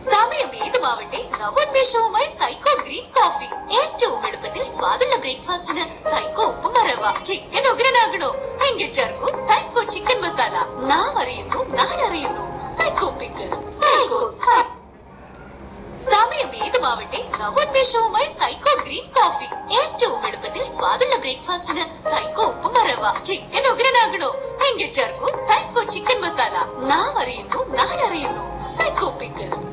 സമയം ഏതുമാവട്ടെ നവോന്മേഷവുമായി സൈക്കോ ഗ്രീൻ കോഫി. ഏറ്റവും എളുപ്പത്തിൽ സ്വാദുള്ള ബ്രേക്ക്ഫാസ്റ്റിന് സൈക്കോ ഉപ്പും റവ. ചിക്കൻ ഉഗ്രനാകണോ എങ്കിൽ ചേർക്കൂ സൈക്കോ ചിക്കൻ മസാല. നാം അറിയുന്നു, നാടറിയുന്നു. Psycho pickles. സമയം ഏതുമാവട്ടെ നവോന്മേഷവുമായി സൈക്കോ ഗ്രീൻ കോഫി. ഏറ്റവും എളുപ്പത്തിൽ സ്വാദുള്ള ബ്രേക്ക്ഫാസ്റ്റിന് സൈക്കോ ഉപ്പും റവ. ചിക്കൻ ഉഗ്രനാകണോ എങ്കിൽ ചേർക്കൂ സൈക്കോ ചിക്കൻ മസാല. നാം അറിയുന്നു, നാടറിയുന്നു. Psycho pickles.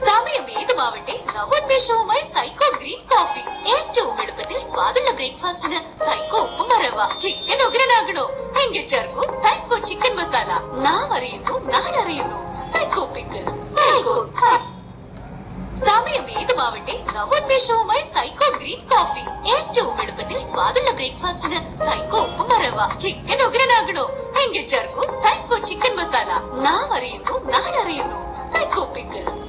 സമയം ഏതുമാവട്ടെ നവോന്മേഷവുമായി സൈക്കോ ഗ്രീൻ കോഫി. ഏറ്റവും എളുപ്പത്തിൽ സ്വാദുള്ള ബ്രേക്ക്ഫാസ്റ്റിന് സൈക്കോ ഉപ്പും റവ. ചിക്കൻ ഉഗ്രനാകണോ എങ്കിൽ ചേർക്കൂ സൈക്കോ ചിക്കൻ മസാല. നാം അറിയുന്നു, നാടറിയുന്നു. Psycho pickles. സമയം ഏതുമാവട്ടെ നവോന്മേഷവുമായി സൈക്കോ ഗ്രീൻ കോഫി. ഏറ്റവും എളുപ്പത്തിൽ സ്വാദുള്ള ബ്രേക്ക്ഫാസ്റ്റിന് സൈക്കോ ഉപ്പും റവ. ചിക്കൻ ഉഗ്രനാകണോ എങ്കിൽ ചേർക്കൂ സൈക്കോ ചിക്കൻ മസാല. നാം അറിയുന്നു, നാടറിയുന്നു. Psycho pickles.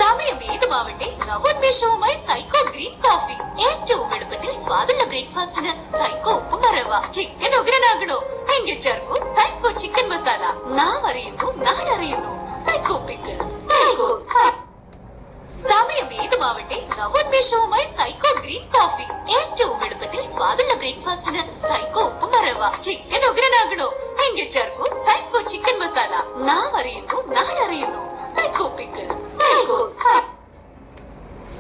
സമയം ഏതുമാവട്ടെ നവോന്മേഷവുമായി സൈക്കോ ഗ്രീൻ കോഫി. ഏറ്റവും എളുപ്പത്തിൽ സ്വാദുള്ള ബ്രേക്ക്ഫാസ്റ്റിന് സൈക്കോ ഉപ്പും റവ. ചിക്കൻ ഉഗ്രനാകണോ എങ്കിൽ ചേർക്കൂ സൈക്കോ ചിക്കൻ മസാല. നാം അറിയുന്നു, നാടറിയുന്നു. Psycho pickles. സമയം ഏതുമാവട്ടെ നവോന്മേഷവുമായി സൈക്കോ ഗ്രീൻ കോഫി. ഏറ്റവും എളുപ്പത്തിൽ സ്വാദുള്ള ബ്രേക്ക്ഫാസ്റ്റിന് സൈക്കോ ഉപ്പും റവ. ചിക്കൻ ഉഗ്രനാകണോ എങ്കിൽ ചേർക്കൂ സൈക്കോ ചിക്കൻ മസാല. നാം അറിയുന്നു, നാടറിയുന്നു. Psycho pickles.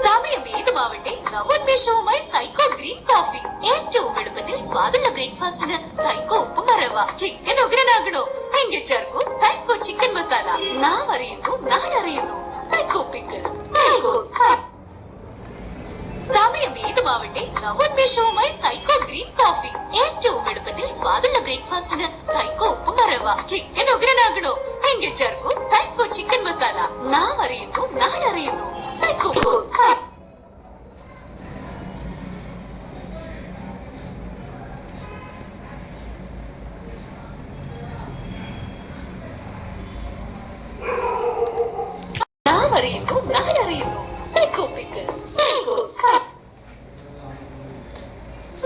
സമയം ഏതുമാവട്ടെ നവോന്മേഷവുമായി സൈക്കോ ഗ്രീൻ കോഫി. ഏറ്റവും എളുപ്പത്തിൽ സ്വാദുള്ള ബ്രേക്ക്ഫാസ്റ്റിന് സൈക്കോ ഉപ്പും റവ. ചിക്കൻ ഉഗ്രനാകണോ എങ്കിൽ ചേർക്കൂ സൈക്കോ ചിക്കൻ മസാല. നാം അറിയുന്നു, നാടറിയുന്നു. Psycho pickles. സമയം ഏതുമാവട്ടെ നവോന്മേഷവുമായി സൈക്കോ ഗ്രീൻ കോഫി. ഏറ്റവും എളുപ്പത്തിൽ സ്വാദുള്ള ബ്രേക്ക്ഫാസ്റ്റിന് സൈക്കോ ഉപ്പും റവ. ചിക്കൻ ഉഗ്രനാകണോ എങ്കിൽ ചേർക്കൂ സൈക്കോ ചിക്കൻ മസാല. നാം അറിയുന്നു, നാടറിയുന്നു. സൈക്കോ നാം അറിയുന്നു, നാടറിയുന്നു. Psycho pickles.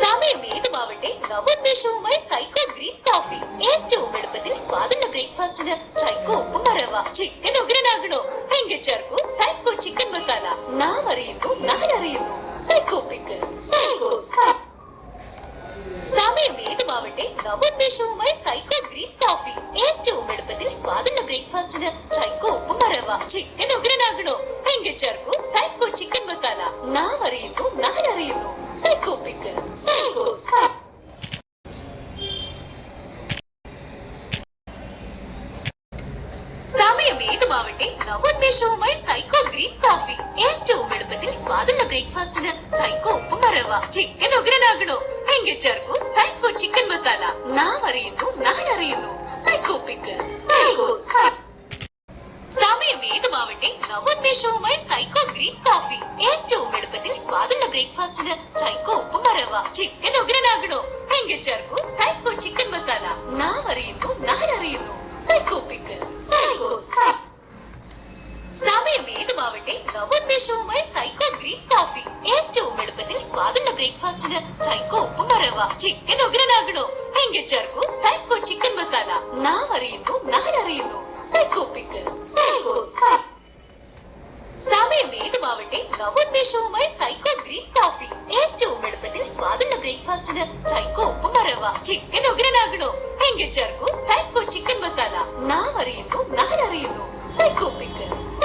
സമയം ഏതുമാവട്ടെ നവോന്മേഷവുമായി സൈക്കോ ഗ്രീൻ കോഫി. ഏറ്റവും എളുപ്പത്തിൽ സ്വാദുള്ള ബ്രേക്ക്ഫാസ്റ്റിന് സൈക്കോ ഉപ്പും റവ. ചിക്കൻ ഉഗ്രനാകണോ എങ്കിൽ ചേർക്കൂ സൈക്കോ ചിക്കൻ മസാല. നാം അറിയുന്നു, നാടറിയുന്നു. Psycho pickles. സമയം ഏതുമാവട്ടെ നവോന്മേഷവുമായി സൈക്കോ ഗ്രീൻ കോഫി. ഏറ്റവും എളുപ്പത്തിൽ സ്വാദുള്ള ബ്രേക്ക്ഫാസ്റ്റിന് സൈക്കോ ഉപ്പും റവ. ചിക്കൻ ഉഗ്രനാകണോ എങ്കിൽ ചേർക്കൂ സൈക്കോ ചിക്കൻ മസാല. നാം അറിയുന്നു, നാടറിയുന്നു. Psycho pickles. സമയം ഏതുമാവട്ടെ നവോന്മേഷവുമായി സൈക്കോ ഗ്രീൻ കോഫി. ഏറ്റവും എളുപ്പത്തിൽ സ്വാദുള്ള ബ്രേക്ക്ഫാസ്റ്റിന് സൈക്കോ ഉപ്പും റവ. ചിക്കൻ ഉഗ്രനാകണോ എങ്കിൽ ചേർക്കൂ സൈക്കോ ചിക്കൻ മസാല. നാം അറിയുന്നു, നാടറിയുന്നു. Psycho pickles. സമയം ഏതുമാവട്ടെ നവോന്മേഷവുമായി സൈക്കോ ഗ്രീൻ കോഫി. ഏറ്റവും എളുപ്പത്തിൽ സ്വാദുള്ള ബ്രേക്ക്ഫാസ്റ്റിന് സൈക്കോ ഉപ്പും റവ. ചിക്കൻ ഉഗ്രനാകണോ എങ്കിൽ ചേർക്കൂ സൈക്കോ ചിക്കൻ മസാല. നാം അറിയുന്നു, നാടറിയുന്നു. Psycho pickles. സമയം ഏതുമാവട്ടെ നവോന്മേഷവുമായി സൈക്കോ ഗ്രീൻ കോഫി. ഏറ്റവും എളുപ്പത്തിൽ സ്വാദുള്ള ബ്രേക്ക്ഫാസ്റ്റിന് സൈക്കോ ഉപ്പും റവ. ചിക്കൻ ഉഗ്രനാകണോ എങ്കിൽ ചേർക്കൂ സൈക്കോ ചിക്കൻ മസാല. നാം അറിയുന്നു, നാടറിയുന്നു. Psycho pickles. സമയം ഏതുമാവട്ടെ നവോന്മേഷവുമായി സൈക്കോ ഗ്രീൻ കോഫി. ഏറ്റവും എളുപ്പത്തിൽ സ്വാദുള്ള ബ്രേക്ക്ഫാസ്റ്റിന് സൈക്കോ ഉപ്പും റവ. ചിക്കൻ ഉഗ്രനാകണോ എങ്കിൽ ചേർക്കൂ സൈക്കോ ചിക്കൻ മസാല. നാം അറിയുന്നു, നാടറിയുന്നു. Psycho pickles.